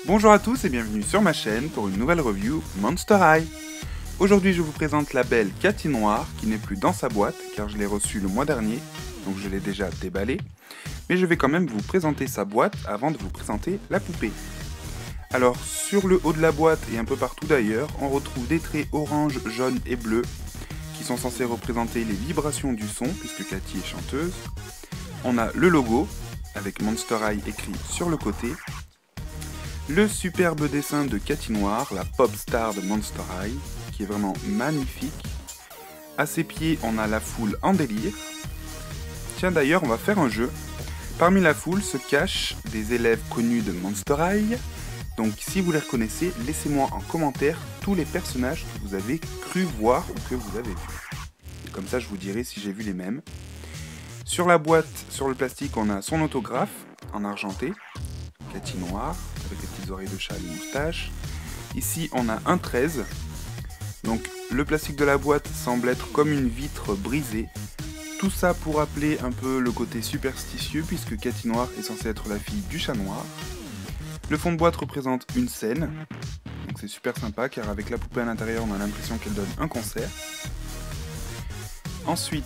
Bonjour à tous et bienvenue sur ma chaîne pour une nouvelle review Monster High. Aujourd'hui je vous présente la belle Cathy Noir qui n'est plus dans sa boîte car je l'ai reçue le mois dernier, donc je l'ai déjà déballée. Mais je vais quand même vous présenter sa boîte avant de vous présenter la poupée. Alors sur le haut de la boîte et un peu partout d'ailleurs, on retrouve des traits orange, jaune et bleu qui sont censés représenter les vibrations du son puisque Cathy est chanteuse. On a le logo avec Monster High écrit sur le côté. Le superbe dessin de Cathy Noir, la pop star de Monster High, qui est vraiment magnifique. À ses pieds, on a la foule en délire. Tiens d'ailleurs, on va faire un jeu. Parmi la foule se cachent des élèves connus de Monster High. Donc si vous les reconnaissez, laissez-moi en commentaire tous les personnages que vous avez cru voir ou que vous avez vus. Comme ça, je vous dirai si j'ai vu les mêmes. Sur la boîte, sur le plastique, on a son autographe en argenté. Cathy Noir, avec les petites oreilles de chat et les moustaches. Ici, on a un 13. Donc, le plastique de la boîte semble être comme une vitre brisée. Tout ça pour rappeler un peu le côté superstitieux, puisque Cathy Noir est censée être la fille du chat noir. Le fond de boîte représente une scène. Donc, c'est super sympa, car avec la poupée à l'intérieur, on a l'impression qu'elle donne un concert. Ensuite,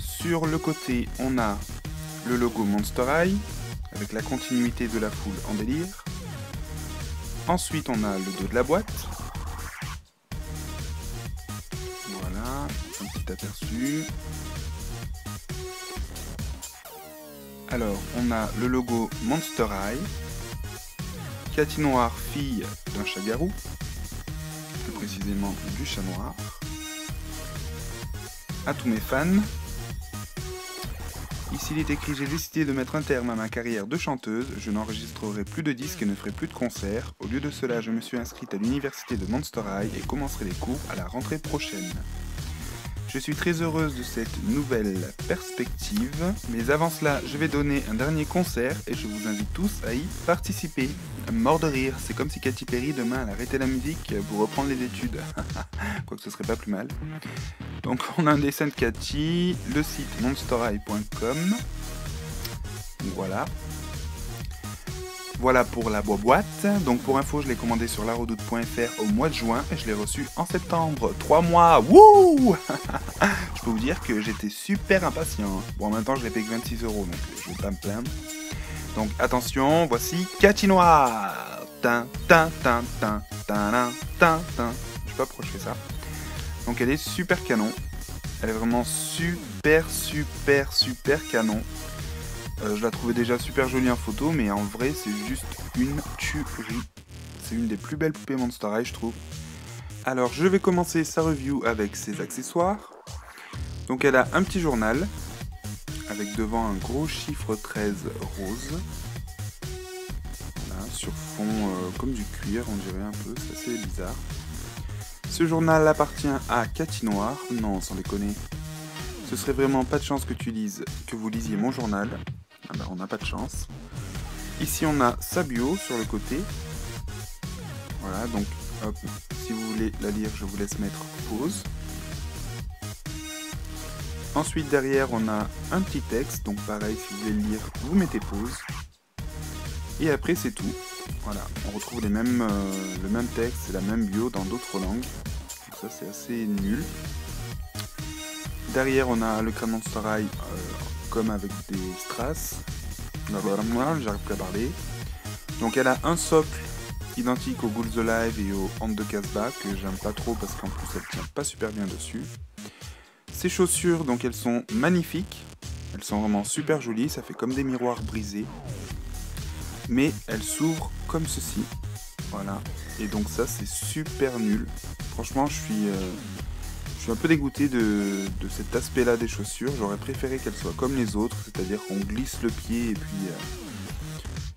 sur le côté, on a le logo Monster High, avec la continuité de la foule en délire. Ensuite, on a le dos de la boîte. Voilà, un petit aperçu. Alors, on a le logo Monster High. Cathy Noir, fille d'un chat-garou. Plus précisément du chat noir. À tous mes fans. Ici il est écrit « J'ai décidé de mettre un terme à ma carrière de chanteuse, je n'enregistrerai plus de disques et ne ferai plus de concerts. Au lieu de cela, je me suis inscrite à l'université de Monster High et commencerai les cours à la rentrée prochaine. Je suis très heureuse de cette nouvelle perspective, mais avant cela, je vais donner un dernier concert et je vous invite tous à y participer. Mort de rire, c'est comme si Katy Perry demain elle arrêtait la musique pour reprendre les études. Quoique ce serait pas plus mal. Donc on a un dessin de Cathy, le site monsterhigh.com. Voilà. Voilà pour la boîte. Donc pour info, je l'ai commandé sur laredoute.fr au mois de juin et je l'ai reçu en septembre. 3 mois. Wouh. Je peux vous dire que j'étais super impatient. Bon, en même temps, je l'ai payé que 26 €, donc je vais pas me plaindre. Donc attention, voici Cathy Noir. Tin, tin, tin, tin, tin, tin, tin. Je sais pas pourquoi je fais ça. Donc elle est super canon. Elle est vraiment super canon. Je la trouvais déjà super jolie en photo, mais en vrai c'est juste une tuerie. C'est une des plus belles poupées Monster High, je trouve. Alors je vais commencer sa review avec ses accessoires. Donc elle a un petit journal, avec devant un gros chiffre 13 rose. Voilà, sur fond comme du cuir, on dirait un peu, c'est assez bizarre. Ce journal appartient à Cathy Noir. Non, sans déconner. Ce serait vraiment pas de chance que vous lisiez mon journal. Ah bah, on n'a pas de chance. Ici, on a sa bio sur le côté. Voilà, donc, hop, si vous voulez la lire, je vous laisse mettre pause. Ensuite, derrière, on a un petit texte. Donc, pareil, si vous voulez le lire, vous mettez pause. Et après, c'est tout. Voilà, on retrouve le même texte et la même bio dans d'autres langues. Donc ça, c'est assez nul. Derrière, on a le crâne Monster High, comme avec des strass. J'arrive plus à parler. Donc elle a un socle identique au Ghouls Alive et au Hand de Casbah, que j'aime pas trop parce qu'en plus elle tient pas super bien dessus. Ces chaussures, donc elles sont magnifiques. Elles sont vraiment super jolies, ça fait comme des miroirs brisés. Mais elles s'ouvrent comme ceci. Voilà. Et donc ça, c'est super nul. Franchement, je suis un peu dégoûté de cet aspect-là des chaussures. J'aurais préféré qu'elles soient comme les autres, c'est-à-dire qu'on glisse le pied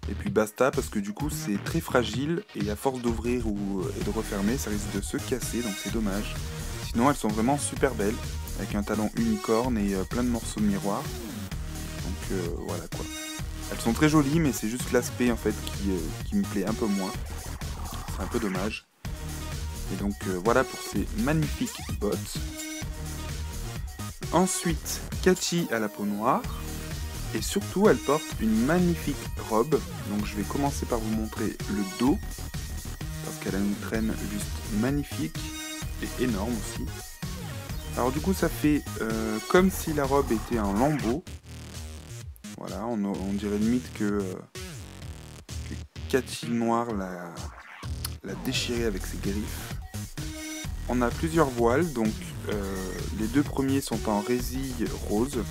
et puis basta, parce que du coup c'est très fragile et à force d'ouvrir et de refermer, ça risque de se casser, donc c'est dommage. Sinon, elles sont vraiment super belles, avec un talon unicorne et plein de morceaux de miroir. Donc voilà quoi. Elles sont très jolies, mais c'est juste l'aspect en fait qui me plaît un peu moins. C'est un peu dommage. Et donc voilà pour ces magnifiques bottes. Ensuite, Cathy à la peau noire. Et surtout, elle porte une magnifique robe. Donc je vais commencer par vous montrer le dos, parce qu'elle a une traîne juste magnifique et énorme aussi. Alors du coup, ça fait comme si la robe était en lambeaux. Voilà, on dirait limite que Cathy Noir l'a déchiré avec ses griffes. On a plusieurs voiles, donc les deux premiers sont en résille rose,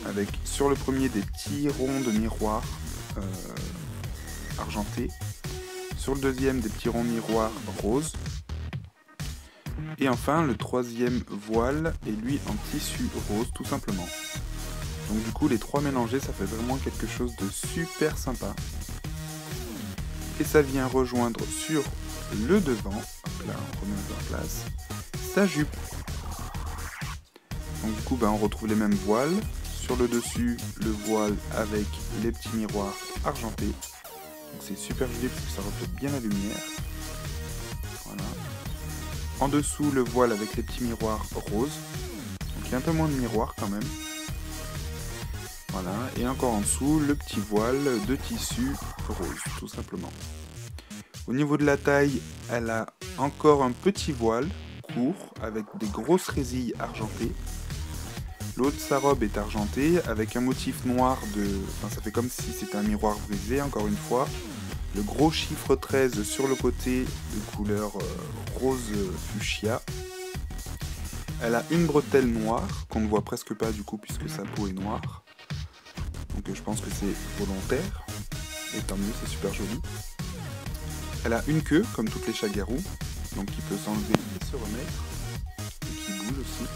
avec sur le premier des petits ronds de miroirs argentés, sur le deuxième des petits ronds de miroirs roses, et enfin le troisième voile est lui en tissu rose tout simplement. Donc du coup les trois mélangés, ça fait vraiment quelque chose de super sympa. Et ça vient rejoindre sur le devant, hop là on remet un peu en place, sa jupe. Donc du coup on retrouve les mêmes voiles, sur le dessus le voile avec les petits miroirs argentés. Donc c'est super joli parce que ça reflète bien la lumière. Voilà. En dessous le voile avec les petits miroirs roses. Donc il y a un peu moins de miroirs quand même. Voilà, et encore en dessous, le petit voile de tissu rose, tout simplement. Au niveau de la taille, elle a encore un petit voile court, avec des grosses résilles argentées. Le haut de sa robe est argenté, avec un motif noir de... Enfin, ça fait comme si c'était un miroir brisé, encore une fois. Le gros chiffre 13 sur le côté, de couleur rose fuchsia. Elle a une bretelle noire, qu'on ne voit presque pas du coup, puisque sa peau est noire. Donc je pense que c'est volontaire, et tant mieux, c'est super joli. Elle a une queue, comme toutes les chagarous, donc qui peut s'enlever et se remettre, et qui bouge aussi.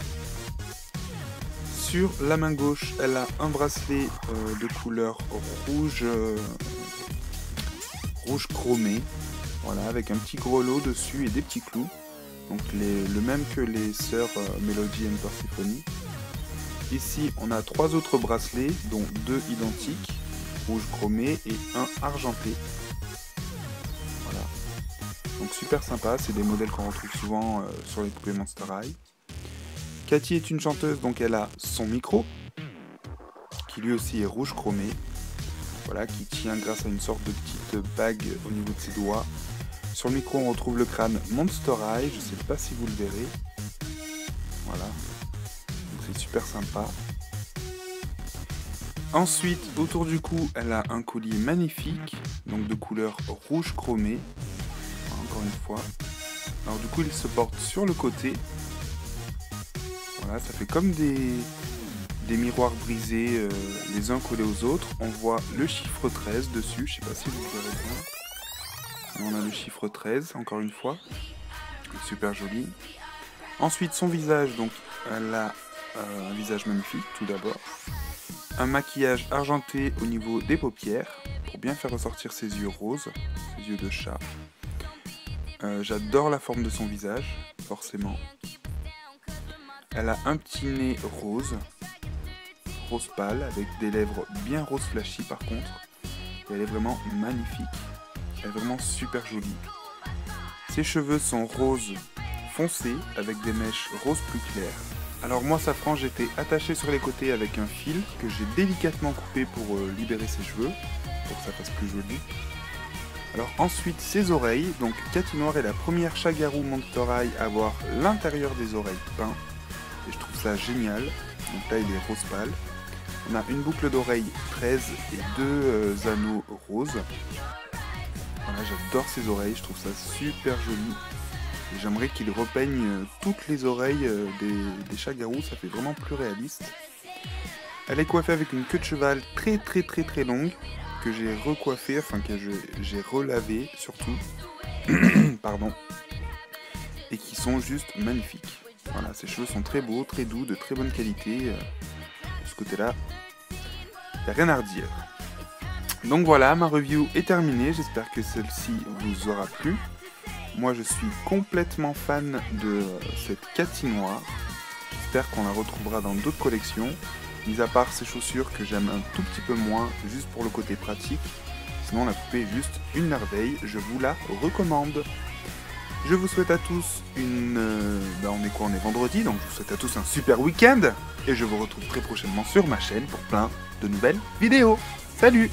Sur la main gauche, elle a un bracelet de couleur rouge, rouge chromé, voilà, avec un petit grelot dessus et des petits clous, donc le même que les sœurs Melody and Persephone. Ici, on a trois autres bracelets, dont deux identiques, rouge chromé et un argenté. Voilà. Donc super sympa, c'est des modèles qu'on retrouve souvent sur les poupées Monster High. Cathy est une chanteuse, donc elle a son micro, qui lui aussi est rouge chromé. Voilà, qui tient grâce à une sorte de petite bague au niveau de ses doigts. Sur le micro, on retrouve le crâne Monster High, je ne sais pas si vous le verrez. Voilà. C'est super sympa. Ensuite, autour du cou, elle a un collier magnifique, donc de couleur rouge chromé. Encore une fois. Alors du coup, il se porte sur le côté. Voilà, ça fait comme des miroirs brisés les uns collés aux autres. On voit le chiffre 13 dessus, je sais pas si vous le verrez bien. Et on a le chiffre 13, encore une fois. Super joli. Ensuite, son visage, donc elle a un visage magnifique tout d'abord. Un maquillage argenté au niveau des paupières pour bien faire ressortir ses yeux roses, ses yeux de chat. J'adore la forme de son visage, forcément. Elle a un petit nez rose, rose pâle, avec des lèvres bien rose flashy par contre. Et elle est vraiment magnifique. Elle est vraiment super jolie. Ses cheveux sont roses foncé avec des mèches roses plus claires. Alors moi, sa frange était attachée sur les côtés avec un fil que j'ai délicatement coupé pour libérer ses cheveux, pour que ça fasse plus joli. Alors ensuite, ses oreilles. Donc Cathy Noir est la première chagarou Monster High à avoir l'intérieur des oreilles peint. Et je trouve ça génial. Donc là, il est rose pâle. On a une boucle d'oreille 13 et deux anneaux roses. Voilà, j'adore ses oreilles, je trouve ça super joli. Et j'aimerais qu'il repeigne toutes les oreilles des chagarous, ça fait vraiment plus réaliste. Elle est coiffée avec une queue de cheval très longue, que j'ai recoiffée, enfin que j'ai relavée surtout. Pardon. Et qui sont juste magnifiques. Voilà, ses cheveux sont très beaux, très doux, de très bonne qualité. De ce côté-là, il n'y a rien à redire. Donc voilà, ma review est terminée, j'espère que celle-ci vous aura plu. Moi je suis complètement fan de cette Cathy Noir. J'espère qu'on la retrouvera dans d'autres collections. Mis à part ces chaussures que j'aime un tout petit peu moins, juste pour le côté pratique. Sinon la poupée est juste une merveille, je vous la recommande. Je vous souhaite à tous on est quoi? On est vendredi, donc je vous souhaite à tous un super week-end. Et je vous retrouve très prochainement sur ma chaîne pour plein de nouvelles vidéos. Salut!